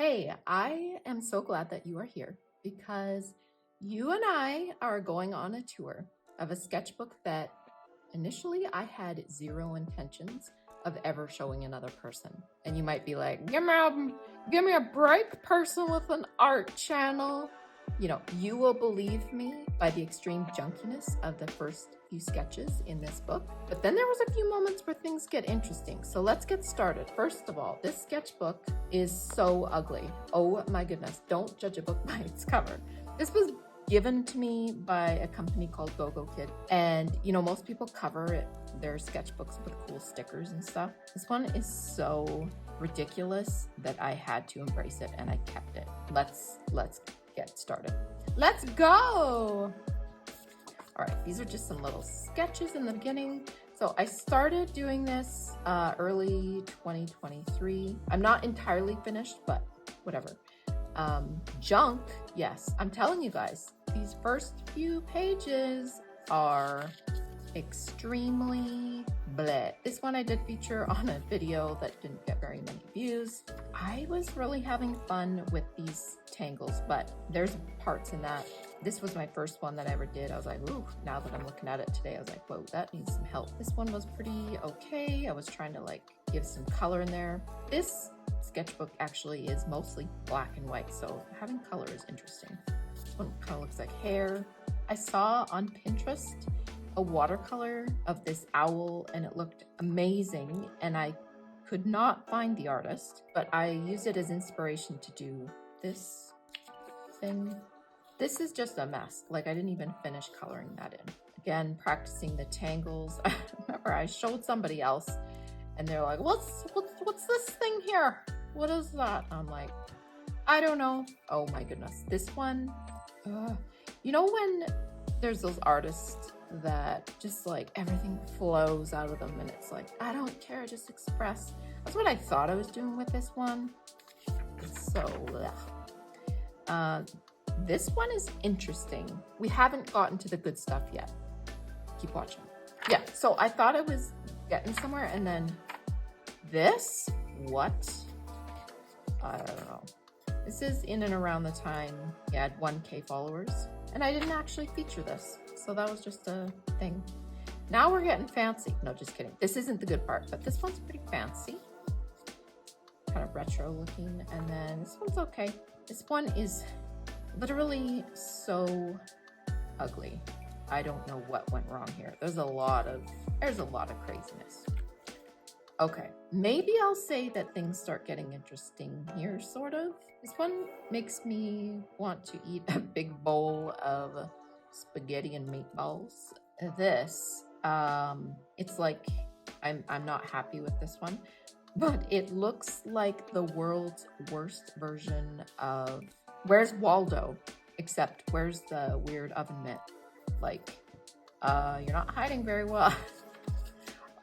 Hey, I am so glad that you are here because you and I are going on a tour of a sketchbook that initially I had zero intentions of ever showing another person. And you might be like, give me a break, person with an art channel. You know, you will believe me by the extreme junkiness of the first few sketches in this book. But then there was a few moments where things get interesting. So let's get started. First of all, this sketchbook is so ugly. Oh my goodness. Don't judge a book by its cover. This was given to me by a company called Go Kid. And you know, most people cover their sketchbooks with cool stickers and stuff. This one is so ridiculous that I had to embrace it and I kept it. Let's get started. Let's go. All right, these are just some little sketches in the beginning. So I started doing this early 2023. I'm not entirely finished, but whatever. Junk, yes, I'm telling you guys, these first few pages are extremely bleh. This one I did feature on a video that didn't get very many views. I was really having fun with these tangles, but there's parts in that. This was my first one that I ever did. I was like, ooh, now that I'm looking at it today, I was like, whoa, that needs some help. This one was pretty okay. I was trying to like give some color in there. This sketchbook actually is mostly black and white, so having color is interesting. This one kind of looks like hair. I saw on Pinterest a watercolor of this owl and it looked amazing, and I could not find the artist, but I used it as inspiration to do this thing. This is just a mess. Like, I didn't even finish coloring that in. Again, practicing the tangles. I remember I showed somebody else and they're like, what's this thing here? What is that? I'm like, I don't know. Oh my goodness. This one, you know when there's those artists that just like everything flows out of them and it's like, I don't care, just express. That's what I thought I was doing with this one. So, this one is interesting. We haven't gotten to the good stuff yet. Keep watching. Yeah, so I thought I was getting somewhere and then this, what? I don't know. This is in and around the time he had 1K followers, and I didn't actually feature this. So that was just a thing. Now we're getting fancy. No, just kidding. This isn't the good part, but this one's pretty fancy. Kind of retro looking. And then this one's okay. This one is literally so ugly. I don't know what went wrong here. There's a lot of craziness. Okay, maybe I'll say that things start getting interesting here, sort of. This one makes me want to eat a big bowl of spaghetti and meatballs. This, it's like, I'm not happy with this one, but it looks like the world's worst version of Where's Waldo, except where's the weird oven mitt? Like, you're not hiding very well.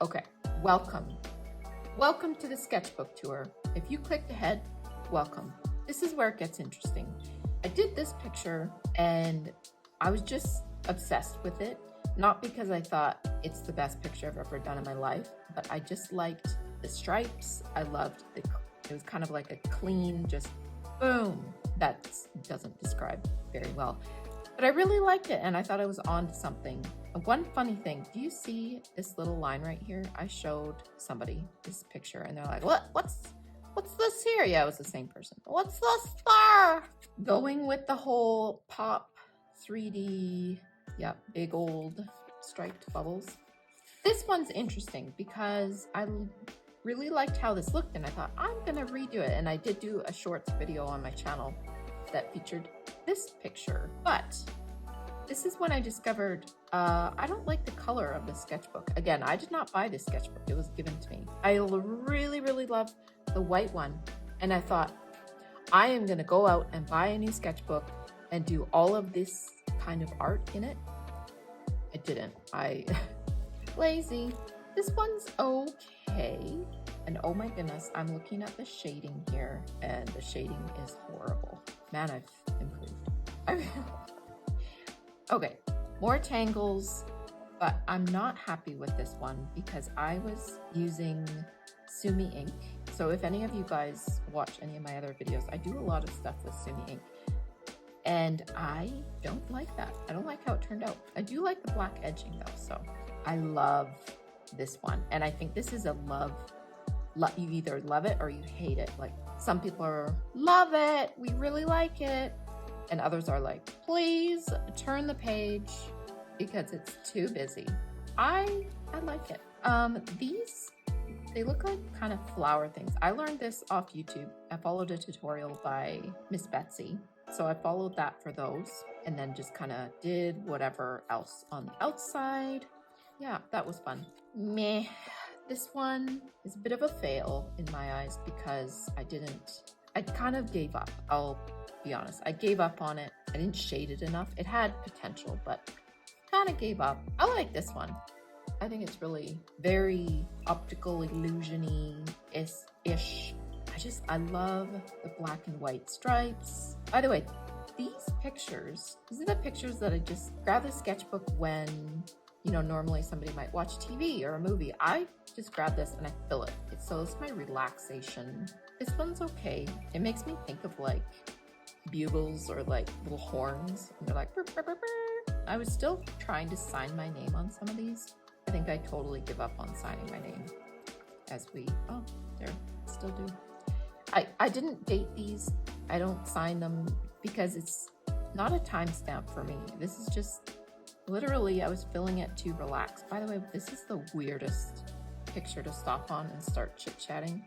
Okay, welcome to the sketchbook tour. If you clicked ahead, welcome. This is where it gets interesting. I did this picture and I was just obsessed with it, not because I thought it's the best picture I've ever done in my life, but I just liked the stripes. I loved it was kind of like a clean, just boom. That doesn't describe very well, but I really liked it and I thought I was on to something. One funny thing, do you see this little line right here? I showed somebody this picture and they're like, what's this here? Yeah, it was the same person. What's this there? Going with the whole pop 3D, yeah, big old striped bubbles. This one's interesting because I really liked how this looked and I thought I'm gonna redo it. And I did do a shorts video on my channel that featured this picture, but this is when I discovered I don't like the color of the sketchbook. Again, I did not buy this sketchbook. It was given to me. I really, really love the white one. And I thought, I am going to go out and buy a new sketchbook and do all of this kind of art in it. I didn't. Lazy. This one's okay. And oh my goodness, I'm looking at the shading here and the shading is horrible. Man, I've improved. Okay, more tangles, but I'm not happy with this one because I was using Sumi ink. So if any of you guys watch any of my other videos, I do a lot of stuff with Sumi ink. And I don't like that. I don't like how it turned out. I do like the black edging though, so I love this one. And I think this is a you either love it or you hate it. Like some people are, love it, we really like it. And others are like, please turn the page because it's too busy. I like it. These, they look like kind of flower things. I learned this off YouTube. I followed a tutorial by Miss Betsy. So I followed that for those and then just kind of did whatever else on the outside. Yeah, that was fun. Meh. This one is a bit of a fail in my eyes because I kind of gave up. I'll be honest. I gave up on it. I didn't shade it enough. It had potential, but kind of gave up. I like this one. I think it's really very optical illusion-y ish. I love the black and white stripes. By the way, these are the pictures that I just grab the sketchbook when, you know, normally somebody might watch TV or a movie. I just grab this and I fill it. So it's my relaxation. This one's okay. It makes me think of like bugles or like little horns. And they're like, burr, burr, burr, burr. I was still trying to sign my name on some of these. I think I totally give up on signing my name still do. I didn't date these. I don't sign them because it's not a timestamp for me. This is just literally, I was filling it to relax. By the way, this is the weirdest picture to stop on and start chit-chatting.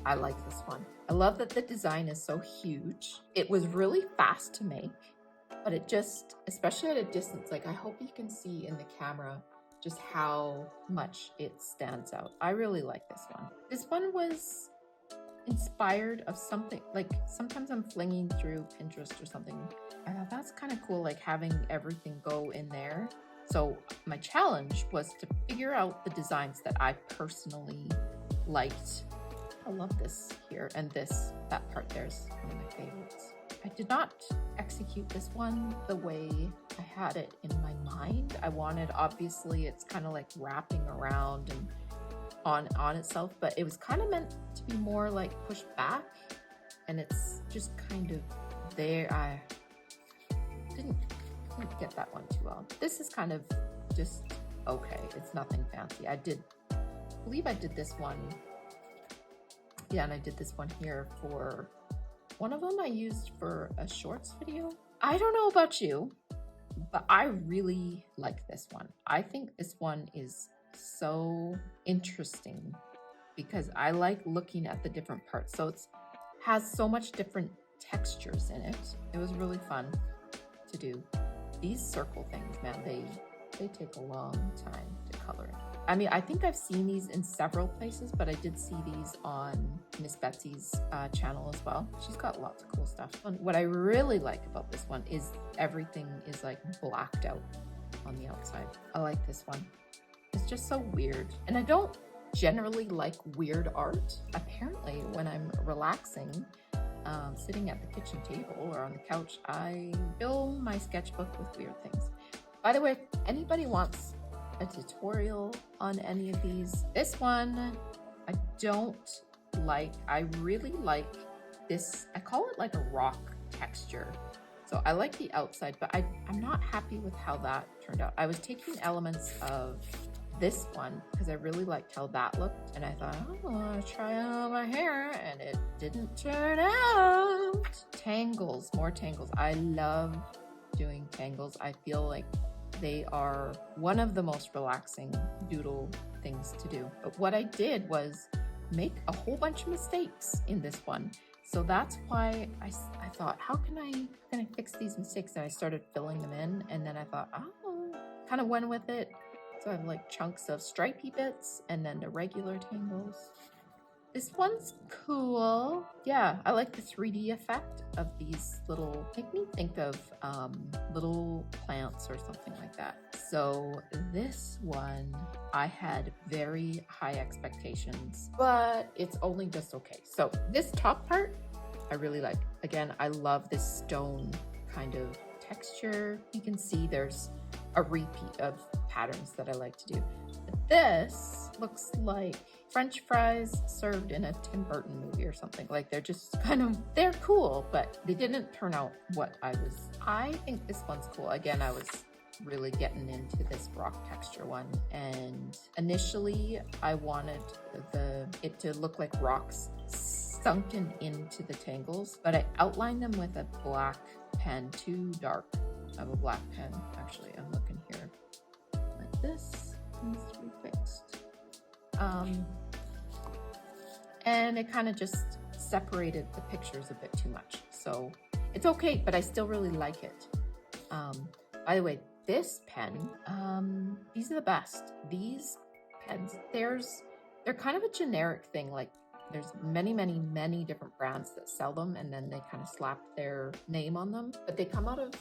I like this one. I love that the design is so huge. It was really fast to make, but it just, especially at a distance, like I hope you can see in the camera just how much it stands out. I really like this one. This one was inspired of something, like sometimes I'm flinging through Pinterest or something. I thought that's kind of cool, like having everything go in there. So my challenge was to figure out the designs that I personally liked. I love this here, and that part there's one of my favorites. I did not execute this one the way I had it in my mind. I wanted, obviously, it's kind of like wrapping around and on itself, but it was kind of meant to be more like pushed back, and it's just kind of there. I didn't get that one too well. This is kind of just okay. It's nothing fancy. I believe I did this one. Yeah, and I did this one here for one of them I used for a shorts video. I don't know about you, but I really like this one. I think this one is so interesting because I like looking at the different parts. So it has so much different textures in it. It was really fun to do. These circle things, man, they take a long time to color. I mean, I think I've seen these in several places, but I did see these on Miss Betsy's channel as well. She's got lots of cool stuff. And what I really like about this one is everything is like blacked out on the outside. I like this one. It's just so weird. And I don't generally like weird art. Apparently, when I'm relaxing, sitting at the kitchen table or on the couch, I fill my sketchbook with weird things. By the way, if anybody wants a tutorial on any of these, this one I don't like. I really like this. I call it like a rock texture. So I like the outside, but I'm not happy with how that turned out. I was taking elements of this one because I really liked how that looked, and I thought, oh, I want to try it on my hair, and it didn't turn out. Tangles, more tangles. I love doing tangles. I feel like they are one of the most relaxing doodle things to do. But what I did was make a whole bunch of mistakes in this one. So that's why I thought, how can I fix these mistakes? And I started filling them in, and then I thought, oh, kind of went with it. So I have like chunks of stripey bits and then the regular tangles. This one's cool. Yeah, I like the 3D effect of these little, make me think of little plants or something like that. So this one, I had very high expectations, but it's only just okay. So this top part, I really like. Again, I love this stone kind of texture. You can see there's a repeat of patterns that I like to do. But this looks like French fries served in a Tim Burton movie or something. Like they're just kind of, they're cool, but they didn't turn out what I think this one's cool. Again, I was really getting into this rock texture one, and initially I wanted it to look like rocks sunken into the tangles, but I outlined them with a black pen, too dark of a black pen. Actually, I'm looking here like this, needs to be fixed. And it kind of just separated the pictures a bit too much, so it's okay, but I still really like it. By the way, this pen, these are the best. These pens, they're kind of a generic thing. Like there's many different brands that sell them, and then they kind of slap their name on them, but they come out of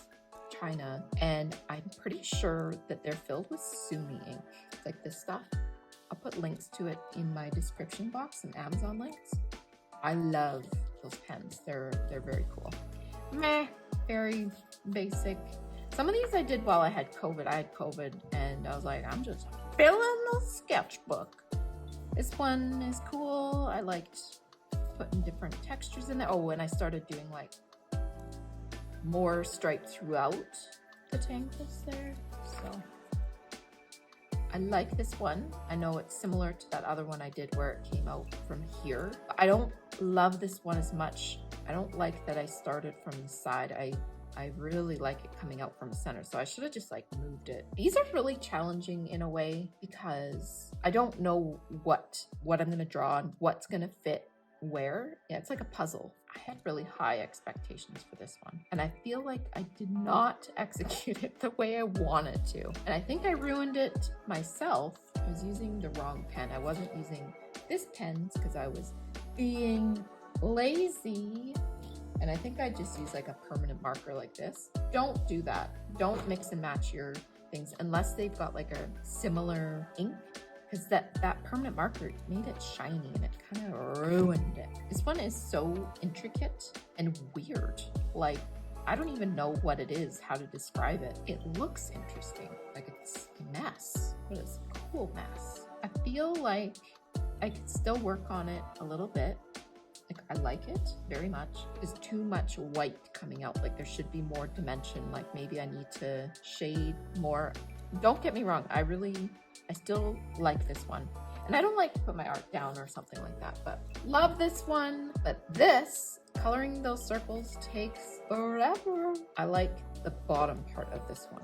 China, and I'm pretty sure that they're filled with Sumi ink, like this stuff. I'll put links to it in my description box, some Amazon links. I love those pens. They're very cool. Meh, very basic. Some of these I did while I had COVID. I had COVID and I was like, I'm just filling the sketchbook. This one is cool. I liked putting different textures in there. Oh, and I started doing like more stripe throughout the tangles there. So I like this one. I know it's similar to that other one I did where it came out from here. I don't love this one as much. I don't like that I started from the side. I really like it coming out from the center, so I should have just like moved it. These are really challenging in a way because I don't know what I'm gonna draw and what's gonna fit where. Yeah, it's like a puzzle. I had really high expectations for this one, and I feel like I did not execute it the way I wanted to. And I think I ruined it myself. I was using the wrong pen. I wasn't using this pen because I was being lazy. And I think I just use like a permanent marker like this. Don't do that. Don't mix and match your things unless they've got like a similar ink, because that permanent marker made it shiny and it kind of ruined it. This one is so intricate and weird. Like, I don't even know what it is, how to describe it. It looks interesting. Like it's a mess, but it's a cool mess. I feel like I could still work on it a little bit. Like I like it very much. There's too much white coming out. Like there should be more dimension. Like maybe I need to shade more. Don't get me wrong. I still like this one. And I don't like to put my art down or something like that, but love this one. But this, coloring those circles takes forever. I like the bottom part of this one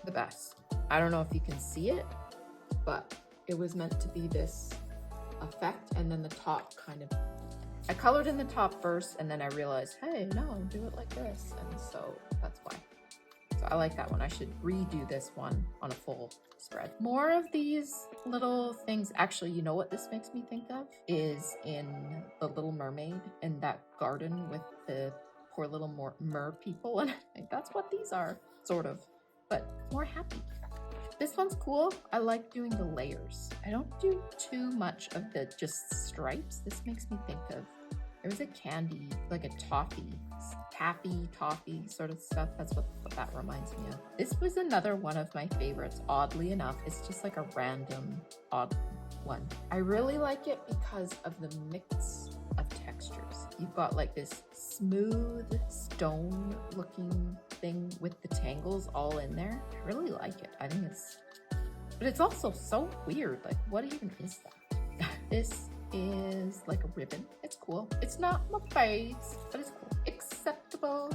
the best. I don't know if you can see it, but it was meant to be this effect, and then the top kind of, I colored in the top first, and then I realized, hey, no, do it like this. And so that's why. So I like that one. I should redo this one on a full spread. More of these little things. Actually, you know what this makes me think of? Is in The Little Mermaid, in that garden with the poor little mer people. And I think that's what these are, sort of, but more happy. This one's cool. I like doing the layers. I don't do too much of the just stripes. This makes me think of, there was a candy, like a taffy sort of stuff. That's what that reminds me of. This was another one of my favorites, oddly enough. It's just like a random odd one. I really like it because of the mix of textures. You've got like this smooth stone looking thing with the tangles all in there. I really like it. I think but it's also so weird. Like, what even is that? This is like a ribbon. It's cool. It's not my face, but it's cool. Acceptable.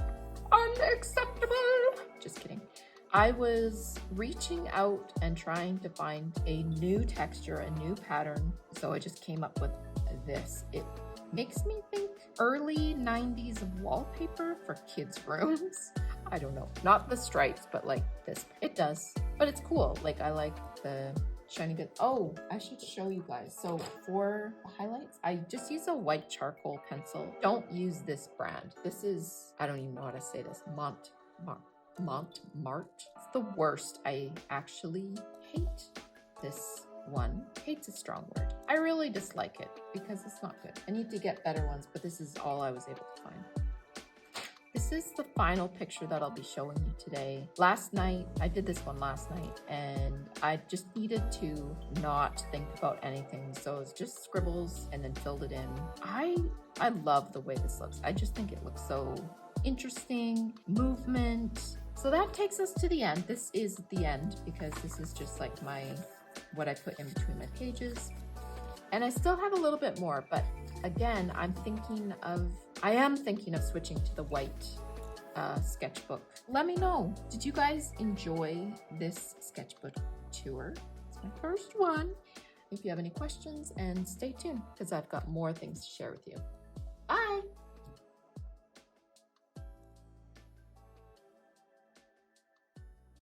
Unacceptable. Just kidding. I was reaching out and trying to find a new texture, a new pattern. So I just came up with this. It makes me think early 90s wallpaper for kids' rooms. I don't know. Not the stripes, but like this. It does. But it's cool. Like I like the shiny bit. Oh, I should show you guys. So for the highlights, I just use a white charcoal pencil. Don't use this brand. This is, I don't even know how to say this. Montmartre. It's the worst. I actually hate this one. Hate's a strong word. I really dislike it because it's not good. I need to get better ones, but this is all I was able to find. This is the final picture that I'll be showing you today. Last night, I did this one last night, and I just needed to not think about anything. So it's just scribbles and then filled it in. I love the way this looks. I just think it looks so interesting, movement. So that takes us to the end. This is the end because this is just like what I put in between my pages. And I still have a little bit more, but again, I am thinking of switching to the white sketchbook. Let me know, did you guys enjoy this sketchbook tour? It's my first one. If you have any questions, and stay tuned because I've got more things to share with you. Bye.